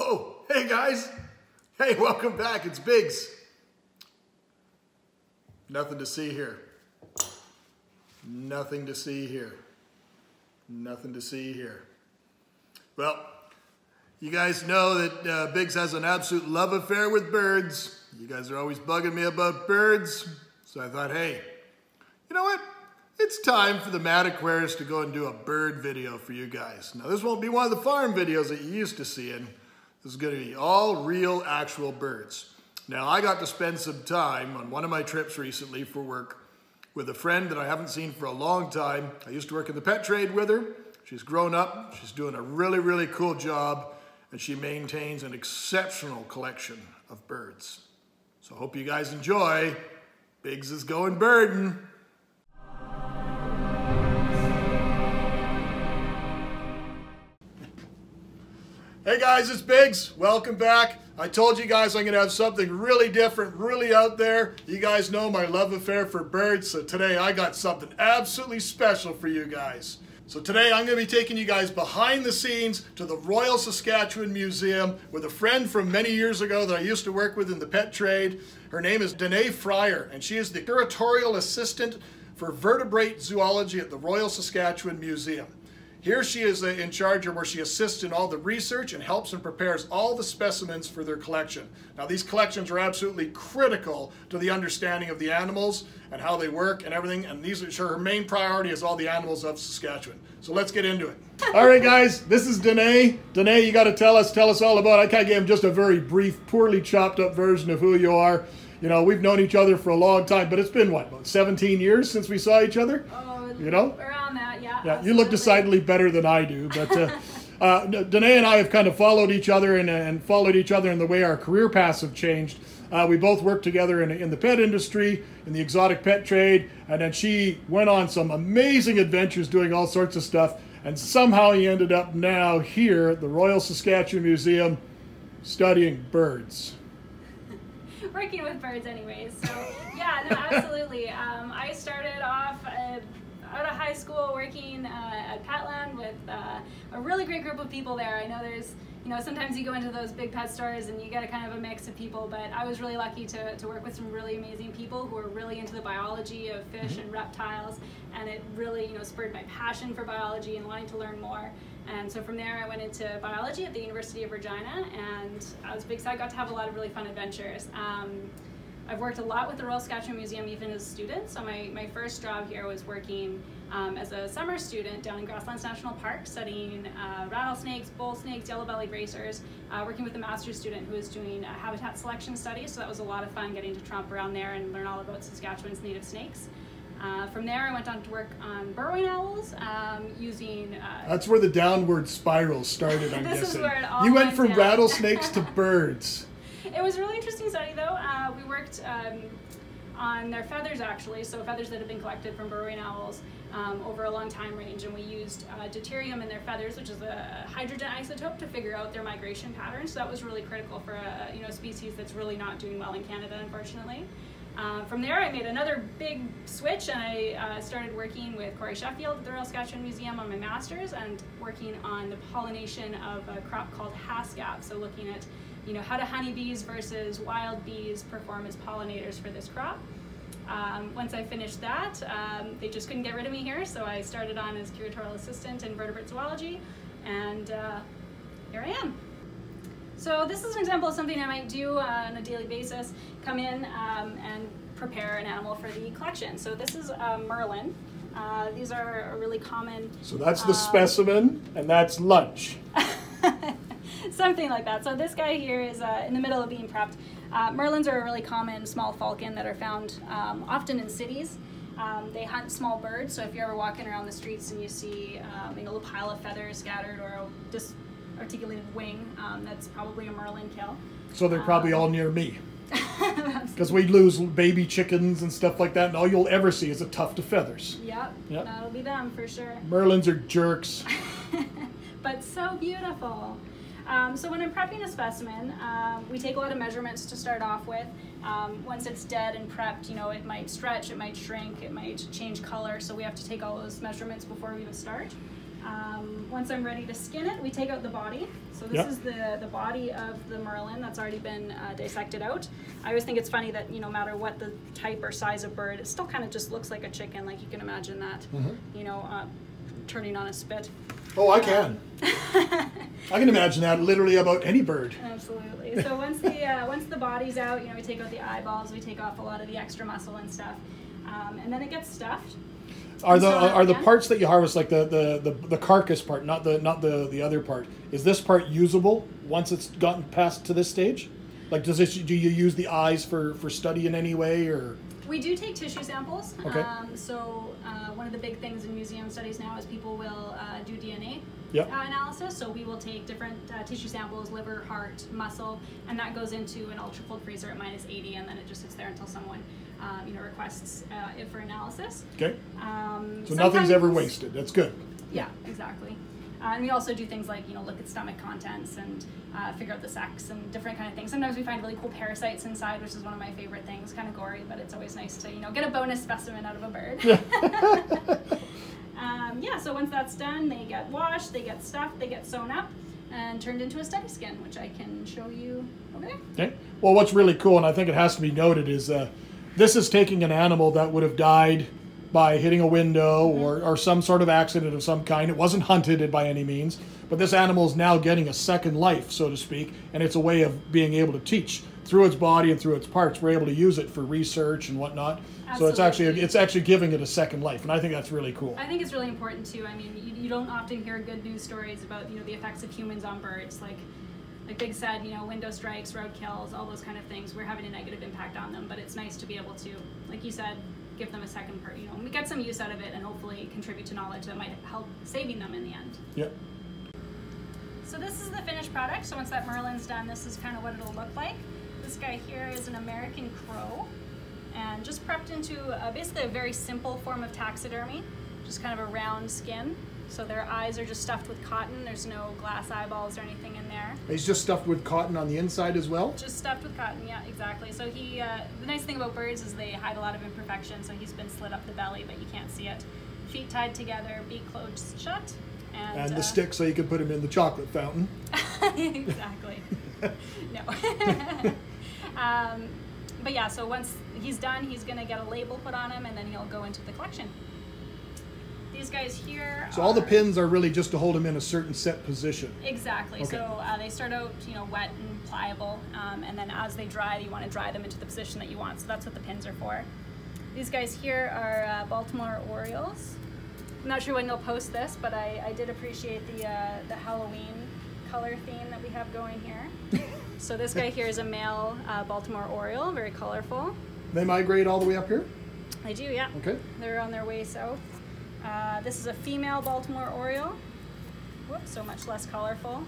Oh, hey guys. Hey, welcome back. It's Biggs. Nothing to see here. Nothing to see here. Nothing to see here. Well, you guys know that Biggs has an absolute love affair with birds. You guys are always bugging me about birds. So I thought, hey, you know what? It's time for the Mad Aquarius to go and do a bird video for you guys. Now, this won't be one of the farm videos that you used to see in. This is going to be all real, actual birds. Now, I got to spend some time on one of my trips recently for work with a friend that I haven't seen for a long time. I used to work in the pet trade with her. She's grown up. She's doing a really, really cool job, and she maintains an exceptional collection of birds. So I hope you guys enjoy. Biggs is going birding. Hey guys, it's Biggs. Welcome back. I told you guys I'm going to have something really different, really out there. You guys know my love affair for birds, so today I got something absolutely special for you guys. So today I'm going to be taking you guys behind the scenes to the Royal Saskatchewan Museum with a friend from many years ago that I used to work with in the pet trade. Her name is Danae Frier, and she is the Curatorial Assistant for Vertebrate Zoology at the Royal Saskatchewan Museum. Here she is in charge of where she assists in all the research and helps and prepares all the specimens for their collection. Now, these collections are absolutely critical to the understanding of the animals and how they work and everything, and her main priority is all the animals of Saskatchewan. So let's get into it. All right, guys, this is Danae. Danae, you got to tell us all about it. I kind of gave just a very brief, poorly chopped up version of who you are. You know, we've known each other for a long time, but it's been, what, about 17 years since we saw each other? Oh, you know? Around that, yeah. Yeah, you look decidedly better than I do, but Danae and I have kind of followed each other and followed each other in the way our career paths have changed. We both worked together in the pet industry, in the exotic pet trade, and then she went on some amazing adventures doing all sorts of stuff, and somehow he ended up now here at the Royal Saskatchewan Museum studying birds. Working with birds anyways, so yeah, no, absolutely. I started off out of high school working at Petland with a really great group of people there. I know there's, you know, sometimes you go into those big pet stores and you get a kind of a mix of people, but I was really lucky to work with some really amazing people who are really into the biology of fish and reptiles, and it really, you know, spurred my passion for biology and wanting to learn more. And so from there I went into biology at the University of Regina, and I was big, so I got to have a lot of really fun adventures. I've worked a lot with the Royal Saskatchewan Museum even as a student. So my first job here was working as a summer student down in Grasslands National Park, studying rattlesnakes, bull snakes, yellow-bellied racers, working with a master's student who was doing a habitat selection study. So that was a lot of fun getting to tromp around there and learn all about Saskatchewan's native snakes. From there, I went on to work on burrowing owls using... That's where the downward spiral started, I'm guessing. This is where it all You went from down. rattlesnakes to birds. It was a really interesting study, though. We worked on their feathers, actually, so feathers that have been collected from burrowing owls over a long time range, and we used deuterium in their feathers, which is a hydrogen isotope, to figure out their migration patterns. So that was really critical for a species that's really not doing well in Canada, unfortunately. From there, I made another big switch, and I started working with Corey Sheffield at the Royal Saskatchewan Museum on my master's, and working on the pollination of a crop called haskap. So looking at, you know, how do honeybees versus wild bees perform as pollinators for this crop. Once I finished that, they just couldn't get rid of me here, so I started on as Curatorial Assistant in Vertebrate Zoology, and here I am. So this is an example of something I might do on a daily basis. Come in and prepare an animal for the collection. So this is a merlin. These are a really common... So that's the specimen, and that's lunch. Something like that. So this guy here is in the middle of being prepped. Merlins are a really common small falcon that are found often in cities. They hunt small birds, so if you're ever walking around the streets and you see a little pile of feathers scattered or a disarticulated wing, that's probably a merlin kill. So they're probably all near me. Because we lose baby chickens and stuff like that, and all you'll ever see is a tuft of feathers. Yep. That'll be them for sure. Merlins are jerks. But so beautiful. So when I'm prepping a specimen, we take a lot of measurements to start off with. Once it's dead and prepped, you know, it might stretch, it might shrink, it might change color, so we have to take all those measurements before we even start. Once I'm ready to skin it, we take out the body. So this is the body of the marlin that's already been dissected out. I always think it's funny that, you know, no matter what the type or size of bird, it still kind of just looks like a chicken, like you can imagine that, you know, turning on a spit. Oh, I can. I can imagine that literally about any bird. Absolutely. So once the body's out, you know, we take out the eyeballs, we take off a lot of the extra muscle and stuff, and then it gets stuffed. Are the parts that you harvest, like the carcass part, not the other part, is this part usable once it's gotten past to this stage? Like, do you use the eyes for study in any way, or? We do take tissue samples. Okay. So one of the big things in museum studies now is people will do DNA analysis. So we will take different tissue samples, liver, heart, muscle, and that goes into an ultra cold freezer at -80, and then it just sits there until someone you know, requests it for analysis. Okay. So nothing's ever wasted. That's good. Yeah, exactly. And we also do things like, you know, look at stomach contents and figure out the sex and different kind of things. Sometimes we find really cool parasites inside, which is one of my favorite things. Kind of gory, but it's always nice to, you know, get a bonus specimen out of a bird. Yeah, so once that's done, they get washed, they get stuffed, they get sewn up and turned into a study skin, which I can show you over there. Okay. Well, what's really cool, and I think it has to be noted, is this is taking an animal that would have died by hitting a window or some sort of accident of some kind. It wasn't hunted by any means, but this animal is now getting a second life, so to speak, and it's a way of being able to teach through its body and through its parts. We're able to use it for research and whatnot. Absolutely. So it's actually giving it a second life, and I think that's really cool. I think it's really important too. I mean, you don't often hear good news stories about, you know, the effects of humans on birds. Like Big said, you know, window strikes, road kills, all those kind of things. We're having a negative impact on them, but it's nice to be able to, like you said, give them a second part, you know, we get some use out of it and hopefully contribute to knowledge that might help saving them in the end. Yep. So this is the finished product. So once that marlin's done, this is kind of what it'll look like. This guy here is an American crow and just prepped into basically a very simple form of taxidermy, just kind of a round skin. So their eyes are just stuffed with cotton. There's no glass eyeballs or anything in there. He's just stuffed with cotton on the inside as well? Just stuffed with cotton, yeah, exactly. So he, the nice thing about birds is they hide a lot of imperfections, so he's been slit up the belly, but you can't see it. Feet tied together, beak closed shut. And the stick so you can put him in the chocolate fountain. Exactly. No. But yeah, so once he's done, he's gonna get a label put on him and then he'll go into the collection. These guys here So all the pins are really just to hold them in a certain set position. Exactly. Okay. So they start out, you know, wet and pliable, and then as they dry, you want to dry them into the position that you want. So that's what the pins are for. These guys here are Baltimore Orioles. I'm not sure when they'll post this, but I did appreciate the Halloween color theme that we have going here. So this guy here is a male Baltimore Oriole, very colorful. They migrate all the way up here? They do, yeah. Okay. They're on their way south. This is a female Baltimore Oriole. Whoops, so much less colorful.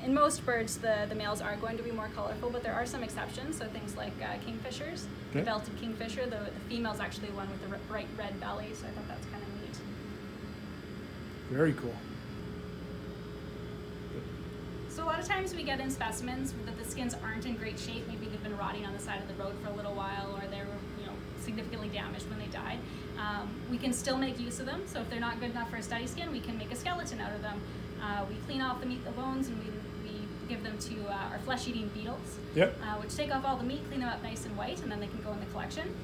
In most birds, the males are going to be more colorful, but there are some exceptions. So things like kingfishers, the belted kingfisher, the female's actually one with the bright red belly, so I thought that's kind of neat. Very cool. So a lot of times we get in specimens that the skins aren't in great shape. Maybe they've been rotting on the side of the road for a little while, or they were, you know, significantly damaged when they died. We can still make use of them. So if they're not good enough for a study skin, we can make a skeleton out of them. We clean off the meat, the bones, and we give them to our flesh-eating beetles, which take off all the meat, clean them up nice and white, and then they can go in the collection.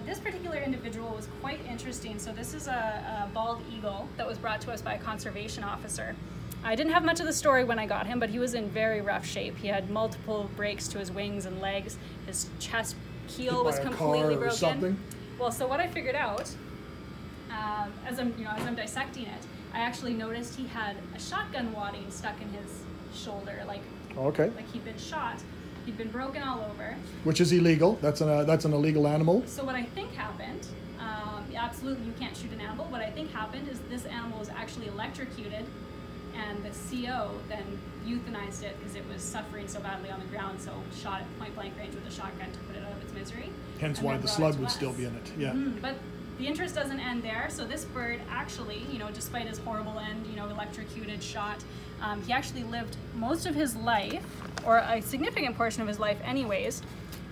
This particular individual was quite interesting. So this is a bald eagle that was brought to us by a conservation officer. I didn't have much of the story when I got him, but he was in very rough shape. He had multiple breaks to his wings and legs. His chest keel was completely broken. Something? Well, so what I figured out, as I'm dissecting it, I actually noticed he had a shotgun wadding stuck in his shoulder, like he'd been shot. He'd been broken all over. Which is illegal. That's an illegal animal. So what I think happened, absolutely you can't shoot an animal. What I think happened is this animal was actually electrocuted, and the CO then euthanized it because it was suffering so badly on the ground, so shot at point blank range with a shotgun to put it out of its misery. Hence why the slug would still be in it. Yeah. But the interest doesn't end there. So this bird actually, you know, despite his horrible end, you know, electrocuted, shot, he actually lived most of his life, or a significant portion of his life anyways,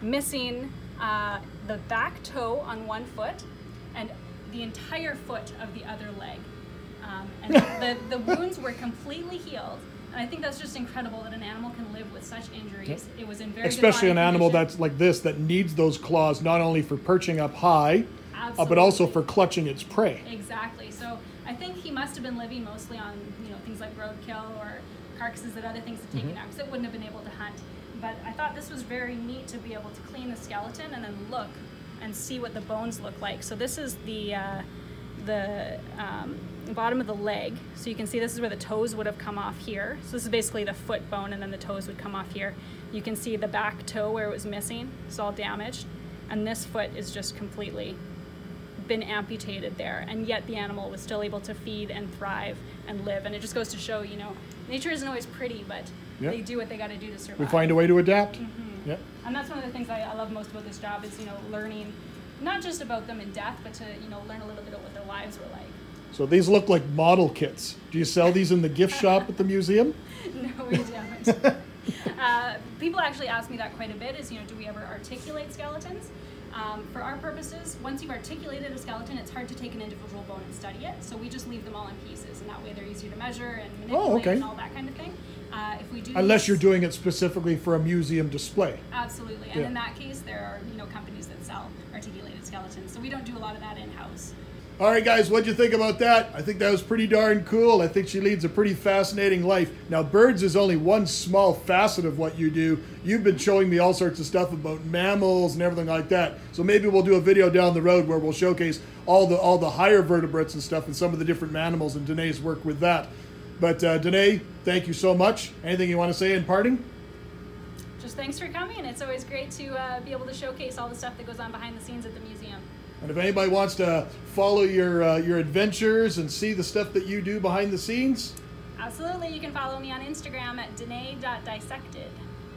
missing the back toe on one foot and the entire foot of the other leg. And the wounds were completely healed. And I think that's just incredible that an animal can live with such injuries. Yep. It was in very especially good an animal condition. that's like this, that needs those claws not only for perching up high, but also for clutching its prey. Exactly. So I think he must have been living mostly on, you know, things like roadkill or carcasses that other things had taken out, because it wouldn't have been able to hunt. But I thought this was very neat to be able to clean the skeleton and then look and see what the bones look like. So this is the bottom of the leg. So you can see this is where the toes would have come off here. So this is basically the foot bone, and then the toes would come off here. You can see the back toe where it was missing. It's all damaged. And this foot is just completely been amputated there, and yet the animal was still able to feed and thrive and live. And it just goes to show, you know, nature isn't always pretty, but they do what they got to do to survive. We find a way to adapt. Yep. And that's one of the things I love most about this job is, you know, learning not just about them in death, but to, you know, learn a little bit of what their lives were like. So these look like model kits. Do you sell these in the gift shop at the museum? No, we don't. People actually ask me that quite a bit, is, you know, do we ever articulate skeletons? For our purposes, once you've articulated a skeleton, it's hard to take an individual bone and study it, so we just leave them all in pieces, and that way they're easier to measure and manipulate and all that kind of thing. If we do unless you're doing it specifically for a museum display. Absolutely, and in that case, there are, you know, companies that sell articulated skeletons, so we don't do a lot of that in-house. All right, guys, what'd you think about that? I think that was pretty darn cool. I think she leads a pretty fascinating life. Now, birds is only one small facet of what you do. You've been showing me all sorts of stuff about mammals and everything like that. So maybe we'll do a video down the road where we'll showcase all the higher vertebrates and stuff and some of the different animals and Danae's work with that. But Danae, thank you so much. Anything you want to say in parting? Just thanks for coming. It's always great to be able to showcase all the stuff that goes on behind the scenes at the museum. And if anybody wants to follow your adventures and see the stuff that you do behind the scenes, absolutely, you can follow me on Instagram at Danae.dissected.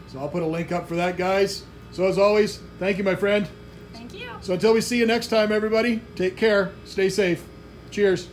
So I'll put a link up for that, guys. So as always, thank you, my friend. Thank you. So until we see you next time, everybody, take care, stay safe. Cheers.